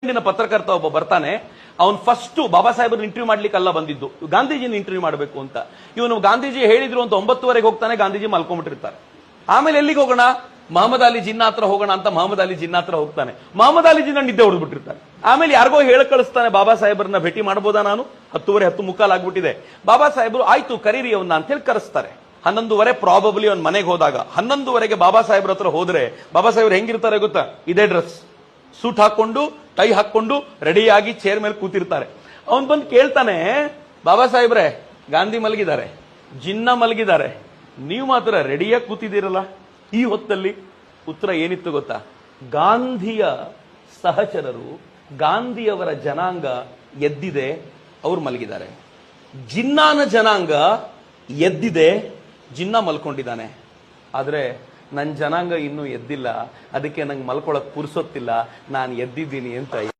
ಇಂದಿನ ಪತ್ರಕರ್ತ ಒಬ್ಬ ಬರ್ತಾನೆ, ಅವನು ಫಸ್ಟ್ ಬಾಬಾ ಸಾಹೇಬ್ರನ್ನ ಇಂಟರ್ವ್ಯೂ ಮಾಡ್ಲಿಕ್ಕೆ ಅಲ್ಲ ಬಂದಿದ್ದು, ಗಾಂಧೀಜಿನ ಇಂಟರ್ವ್ಯೂ ಮಾಡಬೇಕು ಅಂತ. ಇವನು ಗಾಂಧೀಜಿ ಹೇಳಿದ್ರು ಅಂತ 9:30 ಹೋಗ್ತಾನೆ, ಗಾಂಧೀಜಿ ಮಲ್ಕೊಂಡ್ಬಿಟ್ಟಿರ್ತಾರೆ. ಆಮೇಲೆ ಎಲ್ಲಿಗೆ ಹೋಗೋಣ, ಮಹಮ್ಮದ್ ಅಲಿ ಜಿನ್ನಾ ಹತ್ರ ಹೋಗೋಣ ಅಂತ ಮಹಮ್ಮದ್ ಅಲಿ ಜಿನ್ನಾ ಹತ್ರ ಹೋಗ್ತಾನೆ. ಮಹಮ್ಮದ್ ಅಲಿ ಜಿನ್ನಾ ನಿದ್ದೆ ಹೊಡೆದ್ಬಿಟ್ಟಿರ್ತಾರೆ. ಆಮೇಲೆ ಯಾರಿಗೋ ಹೇಳ ಕಳಿಸ್ತಾನೆ, ಬಾಬಾ ಸಾಹೇಬ್ರನ್ನ ಭೇಟಿ ಮಾಡಬಹುದಾ ನಾನು, 10:30 10:45 ಆಗ್ಬಿಟ್ಟಿದೆ. ಬಾಬಾ ಸಾಹೇಬ್ರು ಆಯ್ತು ಕರೀರಿ ಅವನ್ನ ಅಂತ ಹೇಳಿ ಕರೆಸ್ತಾರೆ. 11:30 ಪ್ರಾಬಬ್ಲಿ ಅವ್ನ ಮನೆಗೆ ಹೋದಾಗ 11:30 ಬಾಬಾ ಸಾಹೇಬ್ರ ಹತ್ರ ಹೋದ್ರೆ ಬಾಬಾ ಸಾಹೇಬ್ರು ಹೆಂಗಿರ್ತಾರೆ ಗೊತ್ತಾ, ಇದೇ ಡ್ರೆಸ್, ಸೂಟ್ ಹಾಕೊಂಡು ಟೈ ಹಾಕೊಂಡು ರೆಡಿಯಾಗಿ ಚೇರ್ ಮೇಲೆ ಕೂತಿರ್ತಾರೆ. ಅವನ್ ಬಂದು ಕೇಳ್ತಾನೆ, ಬಾಬಾ ಸಾಹೇಬ್ರೆ ಗಾಂಧಿ ಮಲಗಿದ್ದಾರೆ, ಜಿನ್ನಾ ಮಲಗಿದ್ದಾರೆ, ನೀವು ಮಾತ್ರ ರೆಡಿಯಾಗಿ ಕೂತಿದ್ದೀರಲ್ಲ ಈ ಹೊತ್ತಲ್ಲಿ. ಉತ್ತರ ಏನಿತ್ತು ಗೊತ್ತಾ, ಗಾಂಧಿಯ ಸಹಚರರು, ಗಾಂಧಿಯವರ ಜನಾಂಗ ಎದ್ದಿದೆ, ಅವ್ರು ಮಲಗಿದ್ದಾರೆ. ಜಿನ್ನಾನ ಜನಾಂಗ ಎದ್ದಿದೆ, ಜಿನ್ನಾ ಮಲ್ಕೊಂಡಿದ್ದಾನೆ. ಆದ್ರೆ ನನ್ನ ಜನಾಂಗ ಇನ್ನೂ ಎದ್ದಿಲ್ಲ, ಅದಕ್ಕೆ ನಂಗೆ ಮಲ್ಕೊಳಕ್ ಪುರ್ಸೊತ್ತಿಲ್ಲ, ನಾನು ಎದ್ದಿದ್ದೀನಿ ಅಂತ